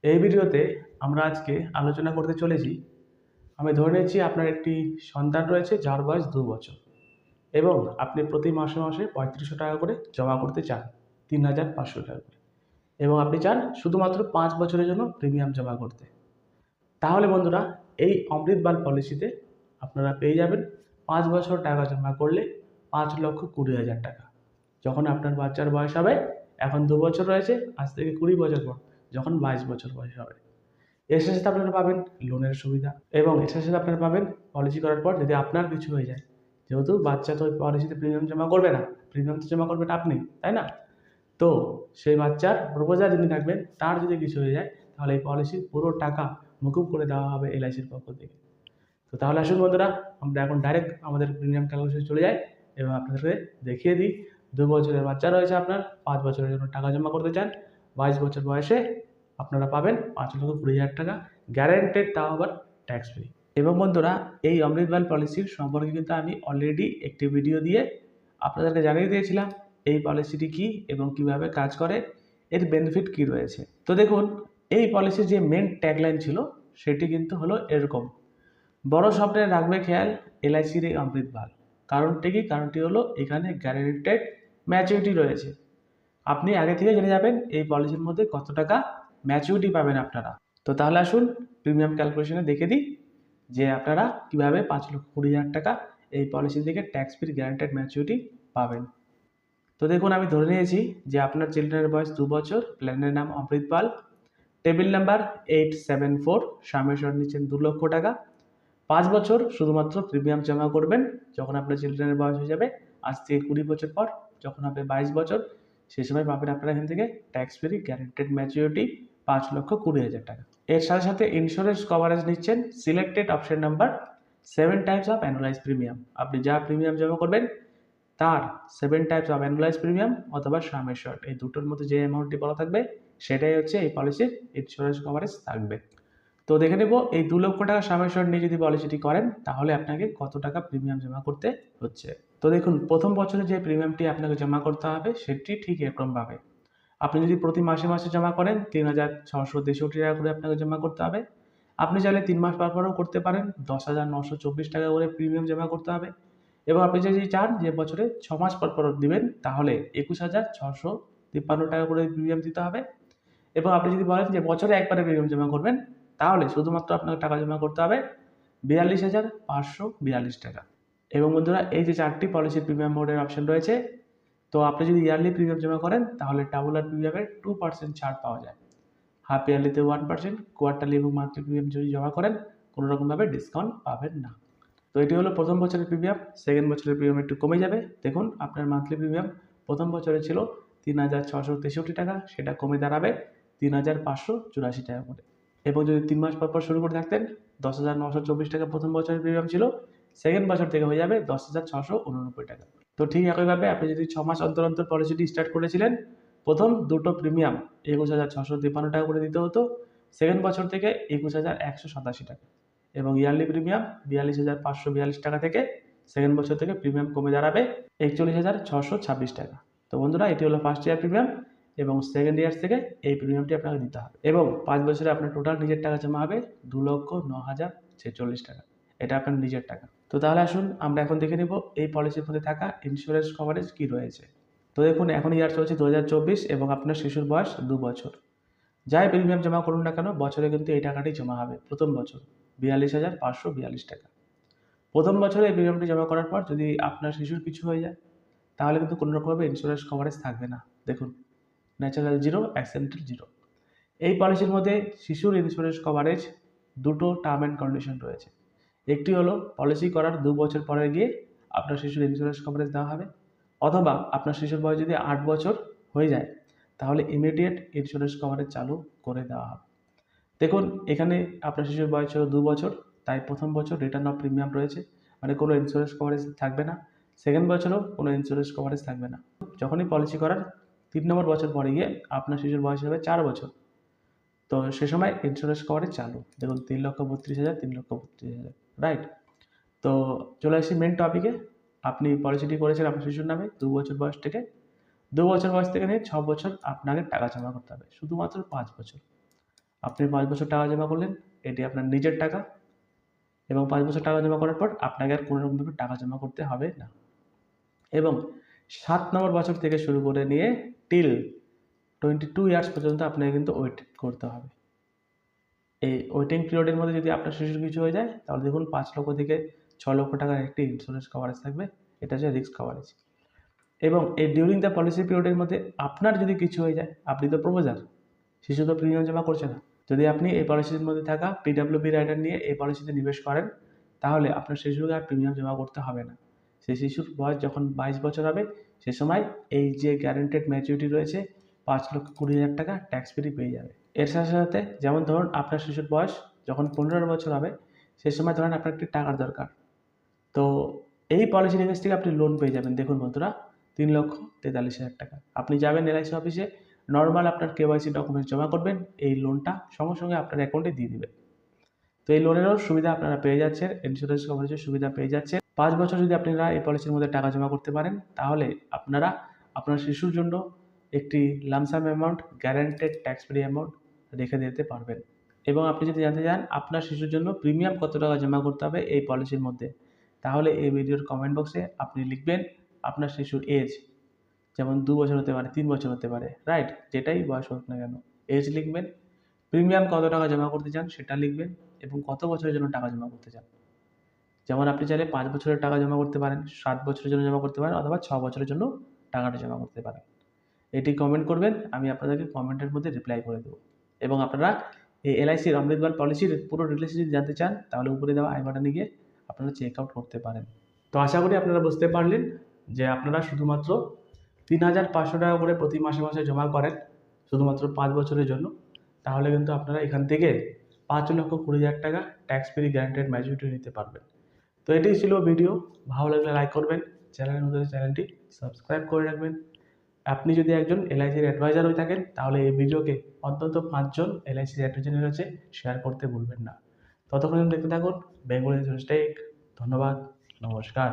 এই ভিডিওতে আমরা আজকে আলোচনা করতে চলেছি। আমি ধরে নিচ্ছি আপনার একটি সন্তান রয়েছে যার বয়স 2 বছর এবং আপনি প্রতি মাসে মাসে 3500 টাকা করে জমা করতে চান, 3500 টাকা করে, এবং আপনি চান শুধুমাত্র 5 বছরের জন্য প্রিমিয়াম জমা করতে। তাহলে বন্ধুরা, এই অমৃত বাল পলিসিতে আপনারা পেয়ে যাবেন 5 বছর টাকা জমা করলে 5,20,000 টাকা। যখন আপনার বাচ্চার বয়স হবে, এখন 2 বছর রয়েছে, আজ থেকে 20 বছর পর যখন 22 বছর বয়স হবে, এর সাথে সাথে আপনারা পাবেন লোনের সুবিধা, এবং এর সাথে সাথে আপনারা পাবেন পলিসি করার পর যদি আপনার কিছু হয়ে যায়, যেহেতু বাচ্চা তো পলিসিতে প্রিমিয়াম জমা করবে না, প্রিমিয়াম তো জমা করবেন আপনি, তাই না? তো সেই বাচ্চার প্রপোজাল যিনি থাকবেন তার যদি কিছু হয়ে যায়, তাহলে এই পলিসির পুরো টাকা মকুব করে দেওয়া হবে এলআইসির পক্ষ থেকে। তো তাহলে আসুন বন্ধুরা, আমরা এখন ডাইরেক্ট আমাদের প্রিমিয়াম ক্যালকুলেশনে চলে যাই এবং আপনাদেরকে দেখিয়ে দিই। 2 বছরের বাচ্চা রয়েছে আপনার, 5 বছরের জন্য টাকা জমা করতে চান, 22 বছর বয়সে আপনারা পাবেন 5,20,000 টাকা গ্যারান্টেড, তাও আবার ট্যাক্স ফ্রি। এবং বন্ধুরা, এই অমৃতবাল পলিসির সম্পর্কে কিন্তু আমি অলরেডি একটি ভিডিও দিয়ে আপনাদেরকে জানিয়ে দিয়েছিলাম এই পলিসিটি কী এবং কিভাবে কাজ করে, এর বেনিফিট কী রয়েছে। তো দেখুন, এই পলিসির যে মেন ট্যাগলাইন ছিল সেটি কিন্তু হলো এরকম: বড় স্বপ্নে রাখবে খেয়াল, এলআইসির এই অমৃতবাল। কারণটি কি? কারণটি হলো এখানে গ্যারান্টেড ম্যাচুরিটি রয়েছে। আপনি আগে থেকে জেনে যাবেন এই পলিসির মধ্যে কত টাকা ম্যাচুরিটি পাবেন আপনারা। তো তাহলে আসুন প্রিমিয়াম ক্যালকুলেশনে দেখে দিই যে আপনারা কিভাবে 5,20,000 টাকা এই পলিসি থেকে ট্যাক্স ফ্রি গ্যারান্টেড ম্যাচুরিটি পাবেন। তো দেখুন, আমি ধরে নিয়েছি যে আপনার চিলড্রেনের বয়স 2 বছর, প্ল্যানের নাম অমৃতপাল, টেবিল নাম্বার 874, সামেশ্বর নিচ্ছেন 2,00,000 টাকা। 5 বছর শুধুমাত্র প্রিমিয়াম জমা করবেন। যখন আপনার চিলড্রেনের বয়স হয়ে যাবে, আজ থেকে 20 বছর পর যখন হবে 22 বছর, সেই সময় পাবেন আপনারা এখান থেকে ট্যাক্স ফ্রি গ্যারান্টেড ম্যাচুরিটি 5,20,000 টাকা। এর সাথে সাথে ইন্স্যুরেন্স কভারেজ নিচ্ছেন selected option number 7 types of annualise premium. আপনি যা প্রিমিয়াম জমা করবেন তার 7 টাইপস অফ অ্যানুয়ালাইজ প্রিমিয়াম অথবা সাম অ্যাসিওরড, এই দুটোর মধ্যে যে অ্যামাউন্টটি বলা থাকবে সেটাই হচ্ছে এই পলিসির ইন্স্যুরেন্স কভারেজ থাকবে। তো দেখে নেব এই 2,00,000 টাকা সাম অ্যাসিওরড নিয়ে যদি পলিসিটি করেন তাহলে আপনাকে কত টাকা প্রিমিয়াম জমা করতে হচ্ছে। তো দেখুন, প্রথম বছরে যে প্রিমিয়ামটি আপনাকে জমা করতে হবে সেটি ঠিক এরকমভাবে: আপনি যদি প্রতি মাসে মাসে জমা করেন 3,663 টাকা করে আপনাকে জমা করতে হবে। আপনি চাইলে 3 মাস পর পরও করতে পারেন, 10,924 টাকা করে প্রিমিয়াম জমা করতে হবে। এবং আপনি যদি চান যে বছরে 6 মাস পর পর দিবেন, তাহলে 21,653 টাকা করে প্রিমিয়াম দিতে হবে। এবং আপনি যদি বলেন যে বছরে একবারে প্রিমিয়াম জমা করবেন, তাহলে শুধুমাত্র আপনাকে টাকা জমা করতে হবে 42,542 টাকা। এবং বন্ধুরা, এই যে 4টি পলিসির প্রিমিয়াম মোডের অপশন রয়েছে, তো আপনি যদি ইয়ারলি প্রিমিয়াম জমা করেন তাহলে টাবুলার প্রিমিয়ামের 2% ছাড় পাওয়া যায়, হাফ ইয়ারলিতে 1%, কোয়ার্টারলি এবং মান্থলি প্রিমিয়াম যদি জমা করেন কোনো রকমভাবে ডিসকাউন্ট পাবেন না। তো এটি হলো প্রথম বছরের প্রিমিয়াম। সেকেন্ড বছরের প্রিমিয়াম একটু কমে যাবে। দেখুন, আপনার মান্থলি প্রিমিয়াম প্রথম বছরে ছিল 3,663 টাকা, সেটা কমে দাঁড়াবে 3,584 টাকা করে। এবং যদি 3 মাস পর পর শুরু করে থাকতেন, 10,924 টাকা প্রথম বছরের প্রিমিয়াম ছিল, সেকেন্ড বছর থেকে হয়ে যাবে 10,689 টাকা। তো ঠিক একইভাবে আপনি যদি 6 মাস অন্তর অন্তর পলিসিটি স্টার্ট করেছিলেন, প্রথম দুটো প্রিমিয়াম 21,653 টাকা করে দিতে হতো, সেকেন্ড বছর থেকে 21,187 টাকা। এবং ইয়ারলি প্রিমিয়াম 42,542 টাকা থেকে সেকেন্ড বছর থেকে প্রিমিয়াম কমে দাঁড়াবে 41,626 টাকা। তো বন্ধুরা, এটি হলো ফার্স্ট ইয়ার প্রিমিয়াম, এবং সেকেন্ড ইয়ার থেকে এই প্রিমিয়ামটি আপনাকে দিতে হবে। এবং 5 বছরে আপনার টোটাল নিজের টাকা জমা হবে 2,09,046 টাকা। এটা আপনার নিজের টাকা। তো তাহলে আসুন আমরা এখন দেখে নেব এই পলিসির মধ্যে থাকা ইন্স্যুরেন্স কভারেজ কী রয়েছে। তো দেখুন, এখন ইয়ার চলছে 2024 এবং আপনার শিশুর বয়স 2 বছর। যাই প্রিমিয়াম জমা করুন না কেন, বছরে কিন্তু এই টাকাটি জমা হবে প্রথম বছর 42,542 টাকা। প্রথম বছরে এই প্রিমিয়ামটি জমা করার পর যদি আপনার শিশুর কিছু হয়ে যায়, তাহলে কিন্তু কোনো রকমভাবে ইন্স্যুরেন্স কভারেজ থাকবে না। দেখুন, ন্যাচারাল জিরো, অ্যাক্সিডেন্টাল জিরো। এই পলিসির মধ্যে শিশুর ইন্স্যুরেন্স কভারেজ দুটো টার্ম অ্যান্ড কন্ডিশন রয়েছে। একটি হলো পলিসি করার 2 বছর পরে গিয়ে আপনার শিশুর ইন্স্যুরেন্স কভারেজ দেওয়া হবে, অথবা আপনার শিশুর বয়স যদি 8 বছর হয়ে যায় তাহলে ইমিডিয়েট ইন্স্যুরেন্স কভারেজ চালু করে দেওয়া হবে। দেখুন, এখানে আপনার শিশুর বয়স ছিল 2 বছর, তাই প্রথম বছর রিটার্ন অফ প্রিমিয়াম রয়েছে, মানে কোনো ইন্স্যুরেন্স কভারেজ থাকবে না। সেকেন্ড বছরও কোনো ইন্স্যুরেন্স কভারেজ থাকবে না। যখনই পলিসি করার 3 নম্বর বছর পরে গিয়ে আপনার শিশুর বয়স হবে 4 বছর, তো সে সময় ইন্স্যুরেন্স কভারেজ চালু। দেখুন, 3,32,000, 3,32,000, রাইট। তো চলে আসি মেন টপিকে। আপনি পলিসিটি করেছেন আপনার শিশুর নামে 2 বছর বয়স থেকে। 2 বছর বয়স থেকে নিয়ে 6 বছর আপনাকে টাকা জমা করতে হবে, শুধুমাত্র 5 বছর। আপনি 5 বছর টাকা জমা করলেন, এটি আপনার নিজের টাকা এবং 5 বছর টাকা জমা করার পর আপনাকে আর কোনো রকমভাবে টাকা জমা করতে হবে না। এবং 7 নম্বর বছর থেকে শুরু করে নিয়ে টিল 22 ইয়ার্স পর্যন্ত আপনাকে কিন্তু ওয়েট করতে হবে। এই ওয়েটিং পিরিয়ডের মধ্যে যদি আপনার শিশুর কিছু হয়ে যায়, তাহলে দেখুন 5 লক্ষ থেকে 6 লক্ষ টাকার একটি ইন্স্যুরেন্স কভারেজ থাকবে। এটা হচ্ছে রিস্ক কভারেজ। এবং এই ডিউরিং দ্য পলিসি পিরিয়ডের মধ্যে আপনার যদি কিছু হয়ে যায়, আপনি তো প্রপোজার, শিশু তো প্রিমিয়াম জমা করছে না। যদি আপনি এই পলিসির মধ্যে থাকা পিডব্লিউবি রাইডার নিয়ে এই পলিসিতে নিবেশ করেন, তাহলে আপনার শিশুকে আর প্রিমিয়াম জমা করতে হবে না। সেই শিশুর বয়স যখন 22 বছর হবে, সে সময় এই যে গ্যারান্টেড ম্যাচুরিটি রয়েছে 5,20,000 টাকা ট্যাক্স ফ্রি পেয়ে যাবে। এর সাথে সাথে যেমন ধরুন আপনার শিশুর বয়স যখন 15 বছর হবে, সেই সময় ধরেন আপনার একটি টাকার দরকার, তো এই পলিসির এগেন্স থেকে আপনি লোন পেয়ে যাবেন। দেখুন বন্ধুরা, 3,43,000 টাকা। আপনি যাবেন এলআইসি অফিসে, নর্মাল আপনার কেওয়াইসি ডকুমেন্টস জমা করবেন, এই লোনটা সঙ্গে সঙ্গে আপনার অ্যাকাউন্টে দিয়ে দিবে। তো এই লোনেরও সুবিধা আপনারা পেয়ে যাচ্ছেন, ইন্স্যুরেন্স কভারেজের সুবিধা পেয়ে যাচ্ছেন। 5 বছর যদি আপনারা এই পলিসির মধ্যে টাকা জমা করতে পারেন, তাহলে আপনারা আপনার শিশুর জন্য একটি lump sum amount, guaranteed tax free amount রেখে দিতে পারবেন। এবং আপনি যদি জানতে চান আপনার শিশুর জন্য প্রিমিয়াম কত টাকা জমা করতে হবে এই পলিসির মধ্যে, তাহলে এই ভিডিওর কমেন্ট বক্সে আপনি লিখবেন আপনার শিশুর এজ, যেমন 2 বছর হতে পারে, 3 বছর হতে পারে, রাইট, যেটাই বয়স হোক না কেন, এজ লিখবেন, প্রিমিয়াম কত টাকা জমা করতে চান সেটা লিখবেন এবং কত বছরের জন্য টাকা জমা করতে চান। যেমন আপনি চাইলে 5 বছরের টাকা জমা করতে পারেন, 7 বছরের জন্য জমা করতে পারেন, অথবা 6 বছরের জন্য টাকাটা জমা করতে পারেন। এটি কমেন্ট করবেন, আমি আপনাদেরকে কমেন্টের মধ্যে রিপ্লাই করে দেবো। এবং আপনারা এই এলআইসির অমৃতবাল পলিসির পুরো ডিটেলস যদি জানতে চান, তাহলে উপরে দেওয়া আই বাটনে গিয়ে আপনারা চেক আউট করতে পারেন। তো আশা করি আপনারা বুঝতে পারলেন যে আপনারা শুধুমাত্র 3,500 টাকা করে প্রতি মাসে মাসে জমা করেন শুধুমাত্র 5 বছরের জন্য, তাহলে কিন্তু আপনারা এখান থেকে 5,20,000 টাকা ট্যাক্স ফ্রি গ্যারান্টেড ম্যাচুরিটি নিতে পারবেন। তো এটাই ছিল ভিডিও। ভালো লাগলে লাইক করবেন, চ্যানেলের মধ্যে চ্যানেলটি সাবস্ক্রাইব করে রাখবেন। আপনি যদি একজন এলআইসির অ্যাডভাইজার হয়ে থাকেন, তাহলে এই ভিডিওকে অন্তত 5 জন এলআইসির অ্যাডভাইজারের কাছে শেয়ার করতে ভুলবেন না। ততক্ষণ দেখতে থাকুন বেঙ্গলি নিউজ টেক। ধন্যবাদ, নমস্কার।